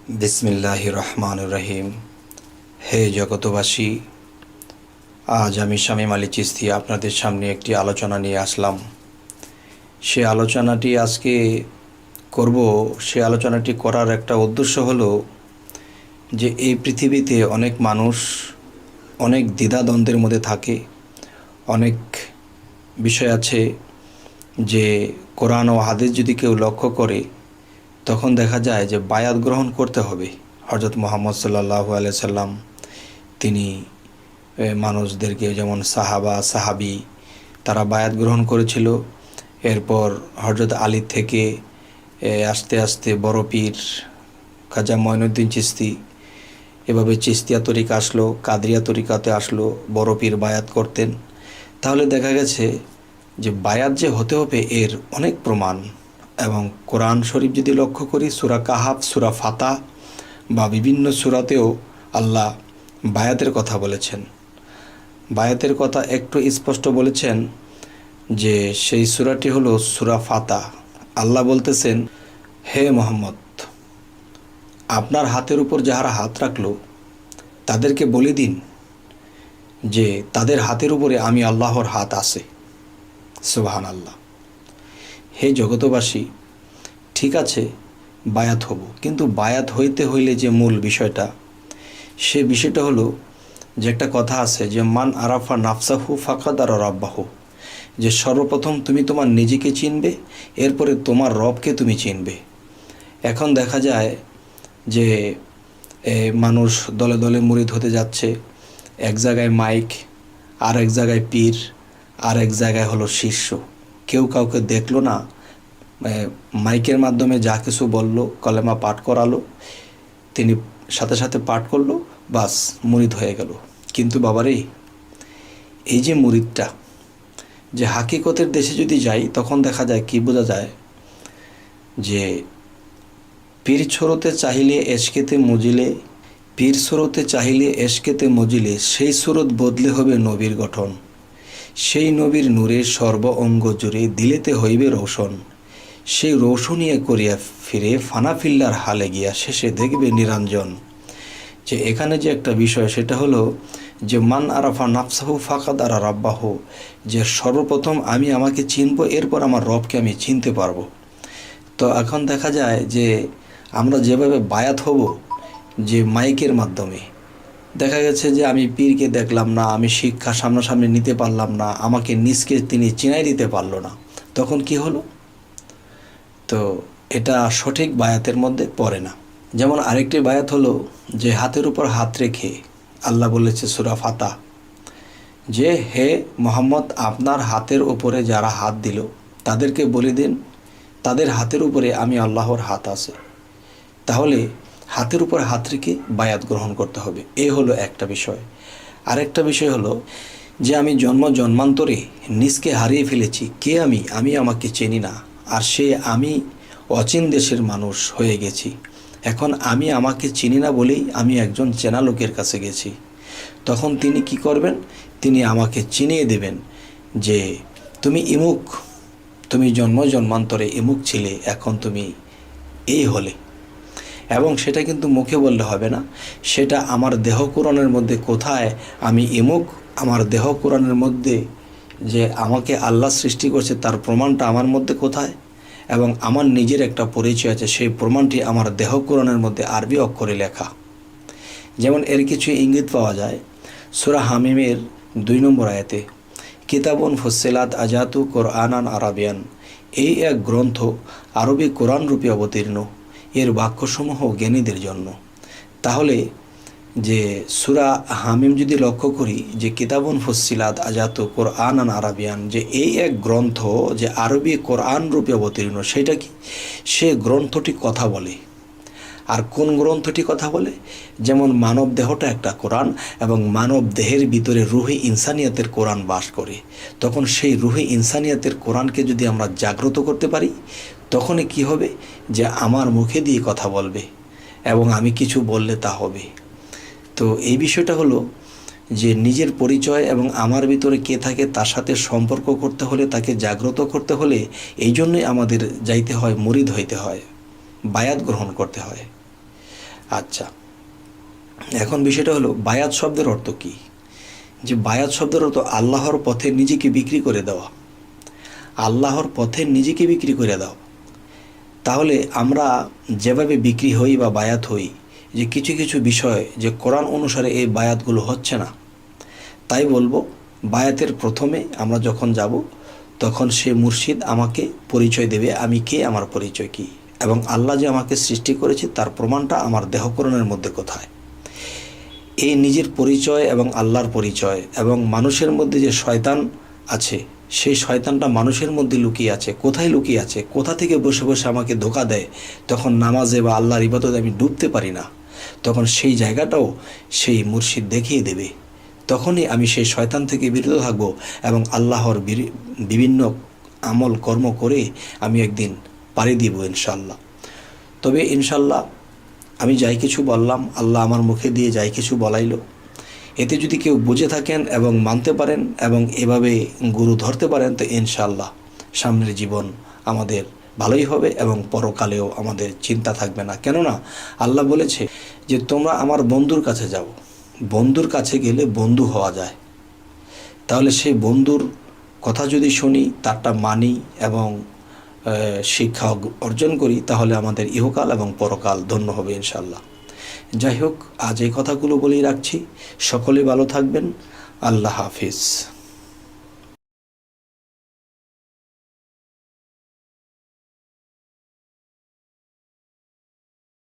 বিসমিল্লাহির রহমানির রহিম। হে জগতবাসী, আজ আমি শামীম আলী চিশতি আপনাদের সামনে একটি আলোচনা নিয়ে আসলাম। সে আলোচনাটি আজকে করব। সে আলোচনাটি করার একটা উদ্দেশ্য হলো যে এই পৃথিবীতে অনেক মানুষ অনেক দ্বিধাদ্বন্দ্বের মধ্যে থাকে। অনেক বিষয় আছে যে কোরআন ও হাদিস যদি কেউ লক্ষ্য করে তখন দেখা যায় যে বায়াত গ্রহণ করতে হবে। হযরত মুহাম্মদ সাল্লাল্লাহু আলাইহি সাল্লাম তিনি মানুষদেরকে, যেমন সাহাবি তারা বায়াত গ্রহণ করেছিল। এরপর হযরত আলী থেকে আস্তে আস্তে বড় পীর খাজা মঈনুদ্দিন চিশতি, এভাবে চিশতিয়া তরিকা আসলো, কাদরিয়া তরিকাতে আসলো, বড় পীর বায়াত করতেন। তাহলে দেখা গেছে যে বায়াত যে হতে হবে এর অনেক প্রমাণ। এবং কোরআন শরীফ যদি লক্ষ্য করি, সূরা কাহাফ, সূরা ফাতা বা বিভিন্ন সূরাতেও আল্লাহ বায়াতের কথা বলেছেন। বায়াতের কথা একটু স্পষ্ট বলেছেন যে সেই সূরাটি হলো সূরা ফাতা। আল্লাহ বলতেছেন, হে মুহাম্মদ, আপনার হাতের উপর যাহারা হাত রাখলো তাদেরকে বলে দিন যে তাদের হাতের উপরে আমি আল্লাহর হাত আছে। সুবহানাল্লাহ। হে জগতবাসী, ঠিক আছে বায়াত হব, কিন্তু বায়াত হইতে হইলে যে মূল বিষয়টা, সে বিষয়টা হলো যে একটা কথা আছে যে মান আরাফা নাফসাহু ফাকাদ আরা রাব্বাহু, যে সর্বপ্রথম তুমি তোমার নিজেকে চিনবে, এরপরে তোমার রবকে তুমি চিনবে। এখন দেখা যায় যে মানুষ দলে দলে মুরিদ হতে যাচ্ছে। এক জায়গায় মাইক, আর এক জায়গায় পীর, আর এক জায়গায় হলো শিষ্য। কেউ কাউকে দেখলো না, মাইকের মাধ্যমে যা কিছু বলল, কলেমা পাঠ করালো, তিনি সাথে সাথে পাঠ করলো, বাস মুরিদ হয়ে গেল। কিন্তু বাবারে, এই যে মুরিদটা, যে হাকিকতের দেশে যদি যাই তখন দেখা যায় কি বোঝা যায় যে পীর ছড়তে চাহিলে এশকেতে মজিলে, পীর ছড়তে চাহিলে এশকেতে মজিলে, সেই সুরত বদলে হবে নবীর গঠন, সেই নবীর নূরের সর্ব অঙ্গ জুড়ে দিলেতে হইবে রোশন, সেই রোশনিয়ে করিয়া ফিরে ফানাফিল্লার হালে গিয়া শেষে দেখবে নিরঞ্জন। যে এখানে যে একটা বিষয়, সেটা হলো যে মান আরাফা নাফসাহু ফাকাদ আরা রাব্বাহু, যে সর্বপ্রথম আমি আমাকে চিনব, এরপর আমার রবকে আমি চিনতে পারবো। তো এখন দেখা যায় যে আমরা যেভাবে বায়াত হব, যে মাইকের মাধ্যমে, দেখা গেছে যে আমি পীরকে দেখলাম না, আমি শিক্ষা সামনাসামনি নিতে পারলাম না, আমাকে নিজকে তিনি চিনাই দিতে পারলো না, তখন কি হলো? তো এটা সঠিক বায়াতের মধ্যে পড়ে না। যেমন আরেকটি বায়াত হলো যে হাতের উপর হাত রেখে আল্লাহ বলেছে সূরা ফাতা যে হে মুহাম্মদ, আপনার হাতের উপরে যারা হাত দিল তাদেরকে বলে দিন তাদের হাতের উপরে আমি আল্লাহর হাত আছে। তাহলে হাতের উপর হাত রেখে বায়াত গ্রহণ করতে হবে। এই হলো একটা বিষয়। আরেকটা বিষয় হলো যে আমি জন্মান্তরে নিজকে হারিয়ে ফেলেছি। কে আমি আমাকে চিনি না, আর সে আমি অচিন দেশের মানুষ হয়ে গেছি। এখন আমি আমাকে চিনি না বলেই আমি একজন চেনা লোকের কাছে গেছি। তখন তিনি কি করবেন? তিনি আমাকে চিনিয়ে দেবেন যে তুমি ইমুক, তুমি জন্মান্তরে ইমুক ছিলে, এখন তুমি এই হলে। এবং সেটা কিন্তু মুখে বললে হবে না, সেটা আমার দেহ কোরআনের মধ্যে কোথায় আমি ইমুক, আমার দেহ কোরআনের মধ্যে যে আমাকে আল্লাহ সৃষ্টি করছে তার প্রমাণটা আমার মধ্যে কোথায়, এবং আমার নিজের একটা পরিচয় আছে, সেই প্রমাণটি আমার দেহ কোরআনের মধ্যে আরবি অক্ষরে লেখা। যেমন এর কিছু ইঙ্গিত পাওয়া যায় সূরা হামিমের 2 নম্বর আয়াতে, কিতাবুন ফুসসিলাত আজাতু কোরআনান আরাবিয়ান, এই এক গ্রন্থ আরবি কোরআন রূপে অবতীর্ণ, এর বাক্যসমূহ জ্ঞানীদের জন্য। তাহলে যে সূরা হামিম যদি লক্ষ্য করি যে কিতাবুন ফুসসিলাত আজাতু কোরআনান আরাবিয়ান, যে এই এক গ্রন্থ যে আরবি কোরআন রূপে অবতীর্ণ, সেটা কি? সে গ্রন্থটি কথা বলে। আর কোন গ্রন্থটি কথা বলে? যেমন মানব দেহটা একটা কোরআন, এবং মানব দেহের ভিতরে রুহে ইনসানিয়াতের কোরআন বাস করে। তখন সেই রুহে ইনসানিয়াতের কোরআনকে যদি আমরা জাগ্রত করতে পারি, তখনই কি হবে? যে আমার মুখে দিয়ে কথা বলবে এবং আমি কিছু বললে তা হবে। তো এই বিষয়টা হলো যে নিজের পরিচয় এবং আমার ভিতরে কে থাকে তার সাথে সম্পর্ক করতে হলে, তাকে জাগ্রত করতে হলে, এই জন্যই আমাদের যাইতে হয়, মুরিদ হইতে হয়, বায়াত গ্রহণ করতে হয়। আচ্ছা, এখন বিষয়টা হলো বায়াত শব্দের অর্থ কী? যে বায়াত শব্দের অর্থ আল্লাহর পথে নিজেকে বিক্রি করে দেওয়া। আল্লাহর পথে নিজেকে বিক্রি করে দাও। তাহলে আমরা যেভাবে বিক্রি হই বা বায়াত হই, যে কিছু কিছু বিষয় যে কোরআন অনুসারে এই বায়াতগুলো হচ্ছে না, তাই বলবো বায়াতের প্রথমে আমরা যখন যাব তখন সে মুর্শিদ আমাকে পরিচয় দেবে আমি কে, আমার পরিচয় কী, এবং আল্লাহ যে আমাকে সৃষ্টি করেছে তার প্রমাণটা আমার দেহকরণের মধ্যে কোথায়। এই নিজের পরিচয় এবং আল্লাহর পরিচয় এবং মানুষের মধ্যে যে শয়তান আছে, সেই শয়তানটা মানুষের মধ্যে লুকিয়ে আছে, কোথায় লুকিয়ে আছে, কোথা থেকে বসে বসে আমাকে ধোঁকা দেয়, তখন নামাজে বা আল্লাহর ইবাদতে আমি ডুবতে পারি না, তখন সেই জায়গাটাও সেই মুর্শিদ দেখিয়ে দেবে। তখনই আমি সেই শয়তান থেকে বিরত থাকব এবং আল্লাহর বিভিন্ন আমল কর্ম করে আমি একদিন পাড়ি দিব ইনশাল্লাহ। তবে ইনশাল্লাহ আমি যাই কিছু বললাম, আল্লাহ আমার মুখে দিয়ে যাই কিছু বলাইলো, এতে যদি কেউ বুঝে থাকেন এবং মানতে পারেন এবং এভাবে গুরু ধরতে পারেন, তো ইনশাল্লাহ সামনের জীবন আমাদের ভালোই হবে এবং পরকালেও আমাদের চিন্তা থাকবে না। কেননা আল্লাহ বলেছে যে তোমরা আমার বন্ধুর কাছে যাও, বন্ধুর কাছে গেলে বন্ধু হওয়া যায়। তাহলে সেই বন্ধুর কথা যদি শুনি, তারটা মানি এবং শিক্ষা অর্জন করি, তাহলে আমাদের ইহকাল এবং পরকাল ধন্য হবে ইনশাল্লাহ। যাই হোক, আজ এই কথাগুলো বলেই রাখছি। সকলে ভালো থাকবেন। আল্লাহ হাফিজ।